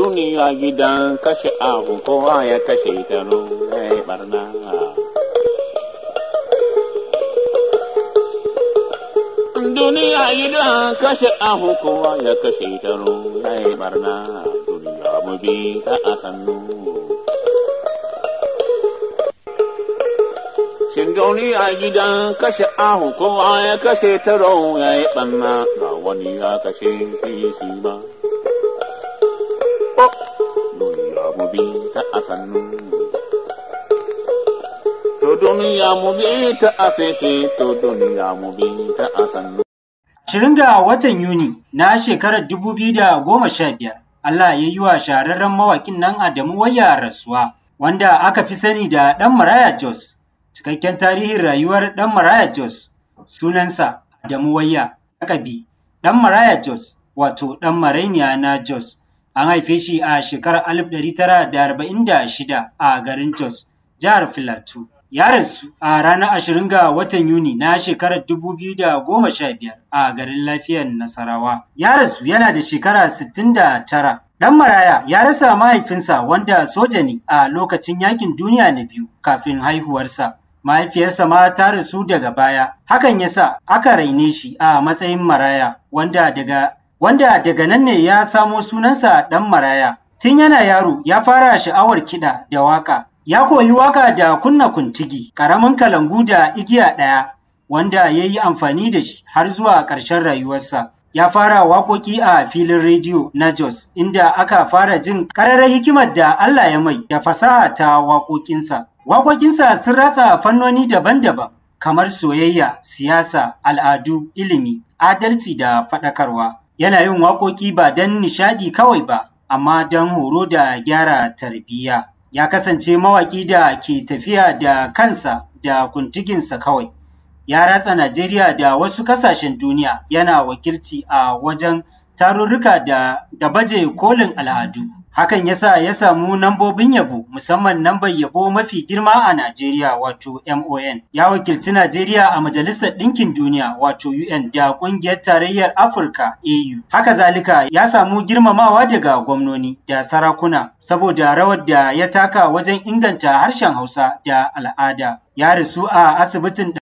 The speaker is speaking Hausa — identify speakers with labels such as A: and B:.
A: duniya gidan kashe ahu kowa ya kashe ta ya barna. Duniya gidan kashe ahu kowa ya kashe ta ya barna. Duniya mu bi ta a sannu. Shin duniya gidan kashe ahu kowa ya kashe ta ya barna. Ga wani ya kashe shi ma. Duniya mu bi ta a sannu. To duniya mu bi ta a sese, to duniya mu bi ta a sannu.
B: 20 ga watan Yuni na shekarar 2015, Allah ya yi wa shahararren mawaƙin nan Adamu Wayya rasuwa, wanda aka fi sani da Ɗan Maraya Jos. Cikakken tarihin rayuwar Ɗan Maraya Jos, sunansa Adamu Wayya, lakabi Ɗan Maraya Jos, wato Ɗan Marainiya na Jos. An haife shi a shekarar 1946 a garin Jos, jihar Filato. Ya rasu a ranar 20 ga watan Yuni na shekarar 2015 a garin Lafiyar Nasarawa. Ya rasu yana da shekara 69. Ɗan Maraya ya rasa mahaifinsa wanda soja ne a lokacin yakin duniya na biyu kafin haihuwarsa. Mahaifiyarsa ma ta rasu daga baya. Hakan yasa aka raine shi a matsayin maraya, wanda daga nan ne ya samo sunansa Ɗan Maraya. Tun yana yaro ya fara sha'awar kiɗa da waƙa. Ya koyi waƙa da kunna kuntigi, ƙaramin kalangu da igiya ɗaya, wanda ya yi amfani da shi har zuwa ƙarshen rayuwarsa. Ya fara waƙoƙi a filin rediyo na Jos, inda aka fara jin ƙararrar hikimar da Allah ya mai da fasaha ta waƙoƙinsa. Waƙoƙinsa sun ratsa fannoni daban-daban, kamar soyayya, siyasa, al'adu, ilimi, adalci da faɗakarwa. Yana yin waƙoƙi ba don nishaɗi kawai ba, amma don horo da gyara tarbiyya. Ya kasance mawaƙi da ke tafiya da kansa da kuntiginsa kawai. Ya ratsa Najeriya da wasu ƙasashen duniya, yana wakilci a wajen tarurruka da baje kolin al'adu. Hakan yasa ya samu nambobin yabo, musamman nambar yabo mafi girma a Najeriya, wato MON. Ya wakilci Najeriya a Majalisar Ɗinkin Duniya, wato UN, da Ƙungiyar Tarayyar Afirka, AU. Haka zalika ya samu girmamawa daga gwamnoni da sarakuna saboda rawar da ya taka wajen inganta harshen Hausa da al'ada. Ya rasu a asibitin